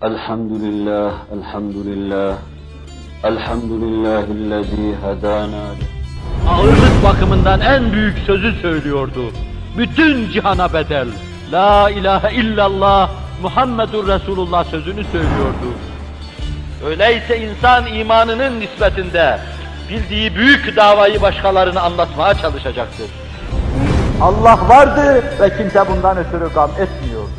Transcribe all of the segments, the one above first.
Elhamdülillah, elhamdülillah, elhamdülillahillezî hedâna. Ağırlık bakımından en büyük sözü söylüyordu. Bütün cihana bedel. La ilahe illallah Muhammedur Resulullah sözünü söylüyordu. Öyleyse insan imanının nispetinde bildiği büyük davayı başkalarına anlatmaya çalışacaktır. Allah vardı ve kimse bundan ötürü gam etmiyordu.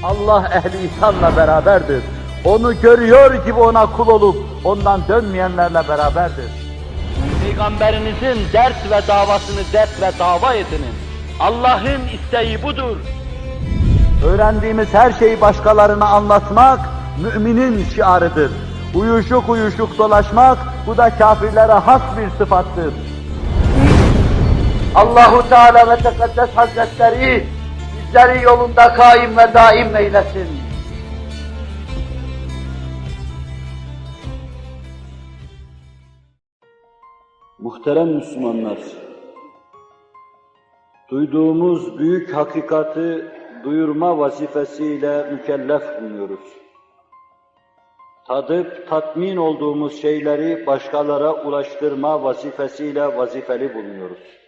Allah ehli ihsanla beraberdir. Onu görüyor gibi ona kul olup ondan dönmeyenlerle beraberdir. Peygamberinizin dert ve davasını dert ve dava edinin. Allah'ın isteği budur. Öğrendiğimiz her şeyi başkalarına anlatmak müminin şiarıdır. Uyuşuk uyuşuk dolaşmak bu da kafirlere has bir sıfattır. Allahu Teala ve Tekaddes Hazretleri bizleri yolunda kaim ve daim eylesin. Muhterem Müslümanlar, duyduğumuz büyük hakikati duyurma vazifesiyle mükellef bulunuyoruz. Tadıp tatmin olduğumuz şeyleri başkalara ulaştırma vazifesiyle vazifeli bulunuyoruz.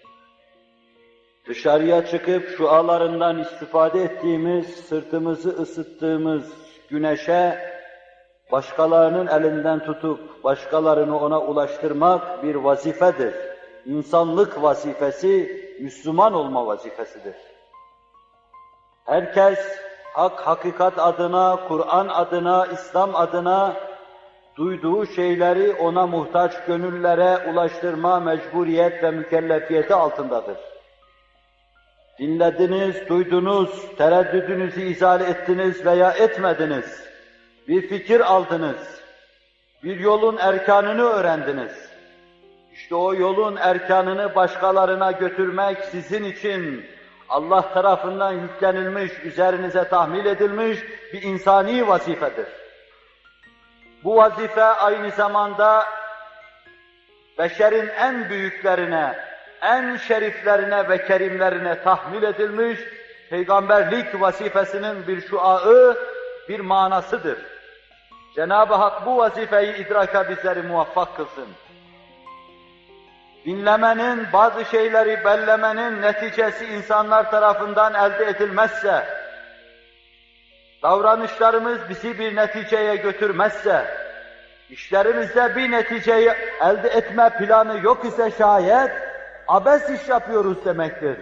Dışarıya çıkıp şualarından istifade ettiğimiz, sırtımızı ısıttığımız güneşe başkalarının elinden tutup başkalarını ona ulaştırmak bir vazifedir. İnsanlık vazifesi, Müslüman olma vazifesidir. Herkes hak, hakikat adına, Kur'an adına, İslam adına duyduğu şeyleri ona muhtaç gönüllere ulaştırma mecburiyet ve mükellefiyeti altındadır. Dinlediniz, duydunuz, tereddüdünüzü izale ettiniz veya etmediniz. Bir fikir aldınız, bir yolun erkanını öğrendiniz. İşte o yolun erkanını başkalarına götürmek sizin için Allah tarafından yüklenilmiş, üzerinize tahmil edilmiş bir insani vazifedir. Bu vazife aynı zamanda beşerin en büyüklerine, en şeriflerine ve kerimlerine tahmil edilmiş peygamberlik vazifesinin bir şuağı, bir manasıdır. Cenab-ı Hak bu vazifeyi idraka bizleri muvaffak kılsın. Dinlemenin, bazı şeyleri bellemenin neticesi insanlar tarafından elde edilmezse, davranışlarımız bizi bir neticeye götürmezse, işlerimizde bir neticeyi elde etme planı yok ise şayet, abes iş yapıyoruz demektir.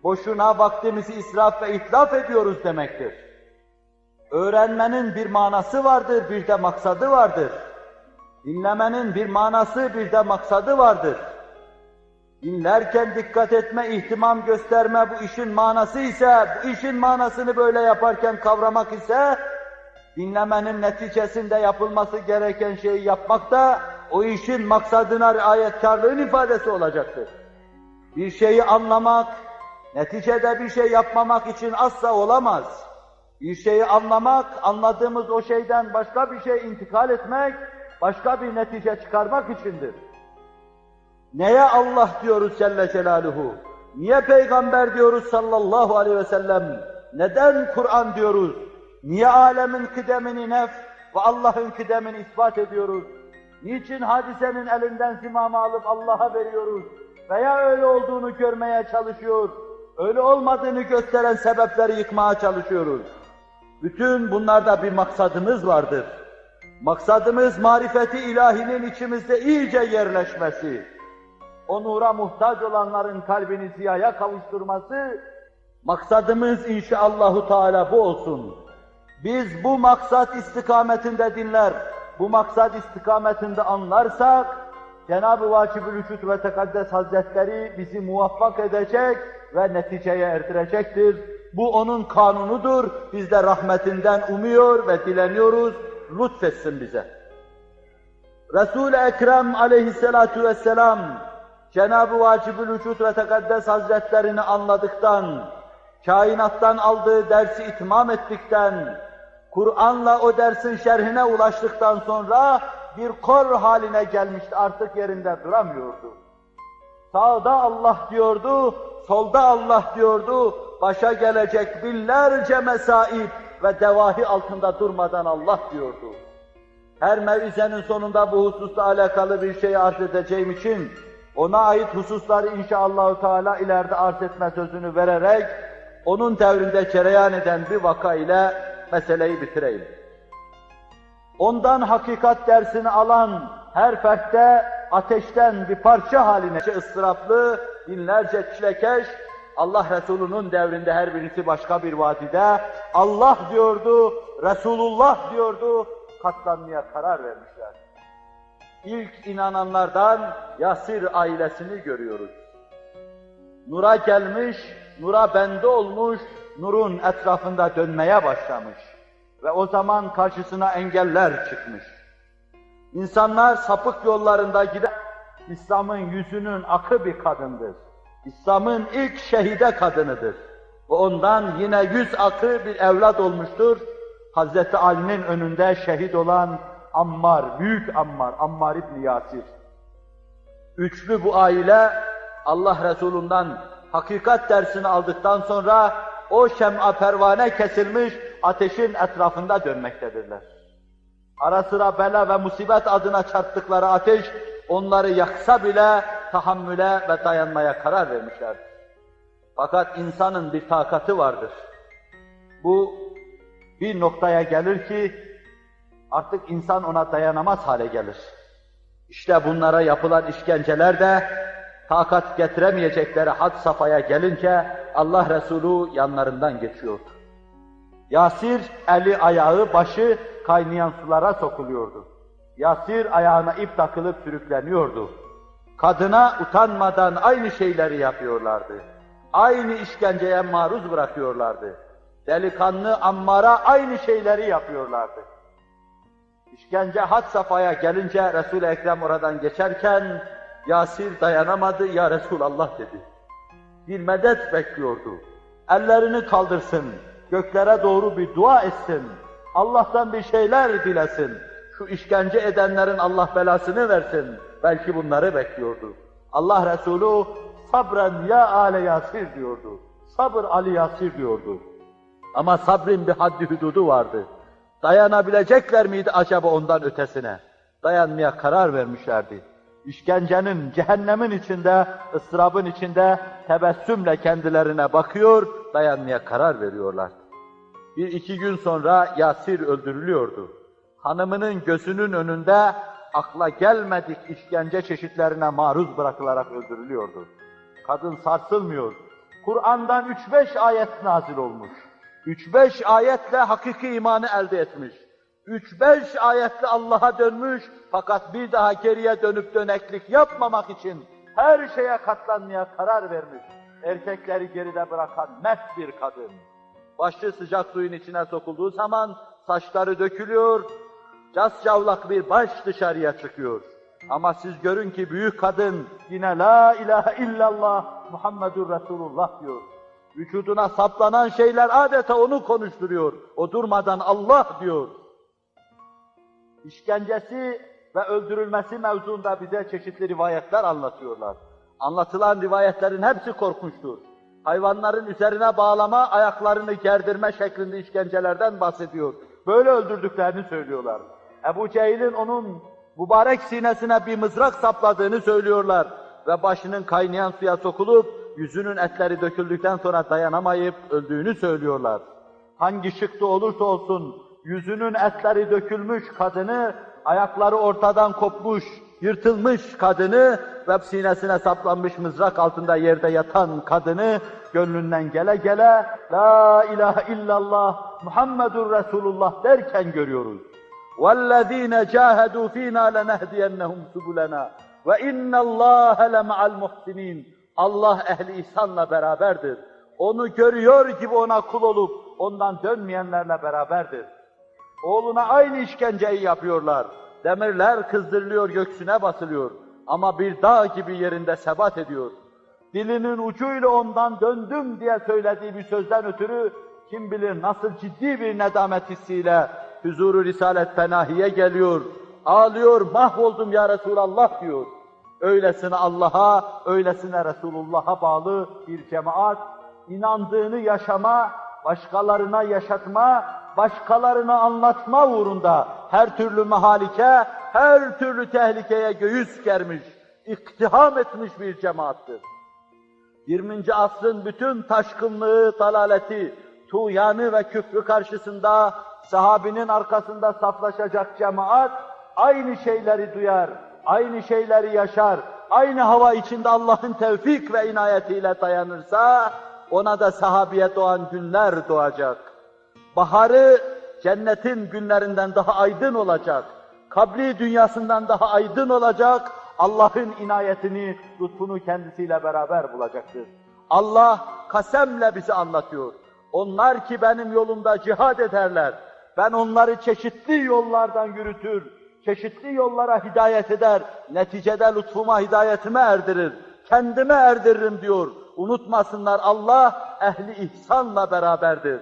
Boşuna vaktimizi israf ve itlaf ediyoruz demektir. Öğrenmenin bir manası vardır, bir de maksadı vardır. Dinlemenin bir manası, bir de maksadı vardır. Dinlerken dikkat etme, ihtimam gösterme bu işin manası ise, bu işin manasını böyle yaparken kavramak ise, dinlemenin neticesinde yapılması gereken şeyi yapmak da o işin maksadına riayetkarlığın ifadesi olacaktır. Bir şeyi anlamak, neticede bir şey yapmamak için asla olamaz. Bir şeyi anlamak, anladığımız o şeyden başka bir şey intikal etmek, başka bir netice çıkarmak içindir. Neye Allah diyoruz Celle Celaluhu? Niye Peygamber diyoruz sallallahu aleyhi ve sellem? Neden Kur'an diyoruz? Niye alemin kıdemini nef ve Allah'ın kıdemini ispat ediyoruz? Niçin hadisenin elinden zimamı alıp Allah'a veriyoruz? Veya öyle olduğunu görmeye çalışıyor, öyle olmadığını gösteren sebepleri yıkmaya çalışıyoruz. Bütün bunlarda bir maksadımız vardır. Maksadımız marifeti ilahinin içimizde iyice yerleşmesi. O nura muhtaç olanların kalbini ziyaya kavuşturması, maksadımız inşallahü teala bu olsun. Biz bu maksat istikametinde dinler, bu maksat istikametinde anlarsak, Cenab-ı Vacib-ül Vücud ve Tekaddes Hazretleri bizi muvaffak edecek ve neticeye erdirecektir. Bu onun kanunudur. Biz de rahmetinden umuyor ve dileniyoruz. Lütfetsin bize. Resul-i Ekrem aleyhissalatu vesselam Cenab-ı Vacib-ül Vücud ve Tekaddes Hazretlerini anladıktan, kainattan aldığı dersi itmam ettikten, Kur'an'la o dersin şerhine ulaştıktan sonra bir kor haline gelmişti, artık yerinde duramıyordu. Sağda Allah diyordu, solda Allah diyordu, başa gelecek binlerce mesaib ve devahi altında durmadan Allah diyordu. Her mevizenin sonunda bu hususla alakalı bir şey arz edeceğim için, ona ait hususları inşallahü teala ileride arz etme sözünü vererek, onun devrinde cereyan eden bir vaka ile meseleyi bitireyim. Ondan hakikat dersini alan her fertte ateşten bir parça haline ıstıraplı, binlerce çilekeş, Allah Resulü'nün devrinde her birisi başka bir vadide Allah diyordu, Resulullah diyordu, katlanmaya karar vermişler. İlk inananlardan Yasir ailesini görüyoruz. Nura gelmiş, nura bende olmuş, nurun etrafında dönmeye başlamış. Ve o zaman karşısına engeller çıkmış. İnsanlar sapık yollarında gider, İslam'ın yüzünün akı bir kadındır. İslam'ın ilk şehide kadınıdır. Ve ondan yine yüz akı bir evlat olmuştur. Hazreti Ali'nin önünde şehit olan Ammar, büyük Ammar, Ammar İbni Yasir. Üçlü bu aile Allah Resulü'nden hakikat dersini aldıktan sonra o şem'a pervane kesilmiş ateşin etrafında dönmektedirler. Ara sıra bela ve musibet adına çarptıkları ateş onları yaksa bile tahammüle ve dayanmaya karar vermişlerdir. Fakat insanın bir takatı vardır. Bu bir noktaya gelir ki artık insan ona dayanamaz hale gelir. İşte bunlara yapılan işkenceler de takat getiremeyecekleri had safhaya gelince Allah Resulü yanlarından geçiyordu. Yasir eli ayağı başı kaynayan sulara sokuluyordu. Yasir ayağına ip takılıp sürükleniyordu. Kadına utanmadan aynı şeyleri yapıyorlardı. Aynı işkenceye maruz bırakıyorlardı. Delikanlı Ammar'a aynı şeyleri yapıyorlardı. İşkence had safhaya gelince Resul-i Ekrem oradan geçerken Yasir dayanamadı, ya Resulallah dedi. Bir medet bekliyordu. Ellerini kaldırsın, göklere doğru bir dua etsin, Allah'tan bir şeyler dilesin, şu işkence edenlerin Allah belasını versin, belki bunları bekliyordu. Allah Resulü sabren ya ale Yasir diyordu, sabır Ali Yasir diyordu. Ama sabrın bir haddi hududu vardı. Dayanabilecekler miydi acaba ondan ötesine? Dayanmaya karar vermişlerdi. İşkencenin, cehennemin içinde, ıstırabın içinde tebessümle kendilerine bakıyor, dayanmaya karar veriyorlar. Bir iki gün sonra Yasir öldürülüyordu. Hanımının gözünün önünde akla gelmedik işkence çeşitlerine maruz bırakılarak öldürülüyordu. Kadın sarsılmıyor. Kur'an'dan 3-5 ayet nazil olmuş. 3-5 ayetle hakiki imanı elde etmiş. 3-5 ayetle Allah'a dönmüş fakat bir daha geriye dönüp döneklik yapmamak için her şeye katlanmaya karar vermiş. Erkekleri geride bırakan mert bir kadın. Başı sıcak suyun içine sokulduğu zaman saçları dökülüyor, cascavlak bir baş dışarıya çıkıyor. Ama siz görün ki büyük kadın yine la ilahe illallah Muhammedur Resulullah diyor. Vücuduna saplanan şeyler adeta onu konuşturuyor. O durmadan Allah diyor. İşkencesi ve öldürülmesi mevzuunda bize çeşitli rivayetler anlatıyorlar. Anlatılan rivayetlerin hepsi korkunçtur. Hayvanların üzerine bağlama, ayaklarını gerdirme şeklinde işkencelerden bahsediyor. Böyle öldürdüklerini söylüyorlar. Ebu Cehil'in onun mübarek sinesine bir mızrak sapladığını söylüyorlar. Ve başının kaynayan suya sokulup, yüzünün etleri döküldükten sonra dayanamayıp öldüğünü söylüyorlar. Hangi şıkta olursa olsun, yüzünün etleri dökülmüş kadını, ayakları ortadan kopmuş, yırtılmış kadını ve sinesine saplanmış mızrak altında yerde yatan kadını gönlünden gele gele la ilahe illallah Muhammedur Resulullah derken görüyoruz. وَالَّذ۪ينَ جَاهَدُوا ف۪ينَا لَنَهْدِيَنَّهُمْ سُبُلَنَا وَاِنَّ اللّٰهَ لَمَعَ الْمُحْسِنِينَ Allah ehli ihsanla beraberdir. Onu görüyor gibi ona kul olup ondan dönmeyenlerle beraberdir. Oğluna aynı işkenceyi yapıyorlar. Demirler kızdırılıyor, göksüne basılıyor. Ama bir dağ gibi yerinde sebat ediyor. Dilinin ucuyla ondan döndüm diye söylediği bir sözden ötürü kim bilir nasıl ciddi bir nedamet hissiyle huzuru Risalet Penahi'ye geliyor. Ağlıyor, mahvoldum ya Resulallah diyor. Öylesine Allah'a, öylesine Resulullah'a bağlı bir cemaat, inandığını yaşama, başkalarına yaşatma, başkalarına anlatma uğrunda her türlü mahalike, her türlü tehlikeye göğüs germiş, iktiham etmiş bir cemaattir. 20. asrın bütün taşkınlığı, dalaleti, tuğyanı ve küfrü karşısında sahabinin arkasında saflaşacak cemaat aynı şeyleri duyar, aynı şeyleri yaşar, aynı hava içinde Allah'ın tevfik ve inayetiyle dayanırsa ona da sahabiye doğan günler doğacak. Baharı cennetin günlerinden daha aydın olacak. Kabri dünyasından daha aydın olacak. Allah'ın inayetini, lütfunu kendisiyle beraber bulacaktır. Allah kasemle bize anlatıyor. Onlar ki benim yolumda cihad ederler. Ben onları çeşitli yollardan yürütür, çeşitli yollara hidayet eder. Neticede lütfuma, hidayetime erdirir. Kendime erdiririm diyor. Unutmasınlar Allah ehli ihsanla beraberdir.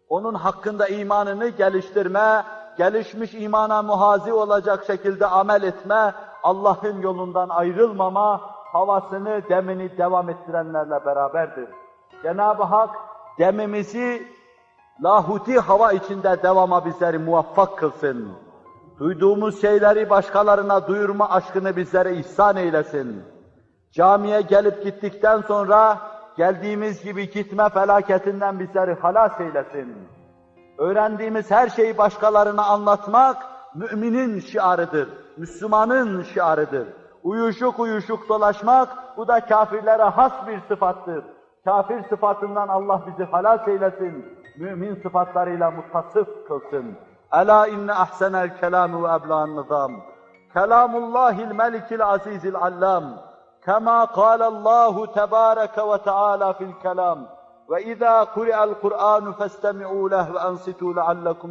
Onun hakkında imanını geliştirme, gelişmiş imana muhazi olacak şekilde amel etme, Allah'ın yolundan ayrılmama, havasını, demini devam ettirenlerle beraberdir. Cenab-ı Hak demimizi lahuti hava içinde devama bizleri muvaffak kılsın. Duyduğumuz şeyleri başkalarına duyurma aşkını bizlere ihsan eylesin. Camiye gelip gittikten sonra geldiğimiz gibi gitme felaketinden bizleri halas eylesin. Öğrendiğimiz her şeyi başkalarına anlatmak müminin şiarıdır, Müslümanın şiarıdır. Uyuşuk uyuşuk dolaşmak bu da kafirlere has bir sıfattır. Kafir sıfatından Allah bizi halas eylesin, mümin sıfatlarıyla muttasıf kılsın. Ela inne ahsenel kelamu ve ebla'n nizam. Kelamullahil melikil azizil allam. كما قال الله تبارك وتعالى في الكلام وإذا قرئ القرآن فاستمعوا له وأنصتوا لعلكم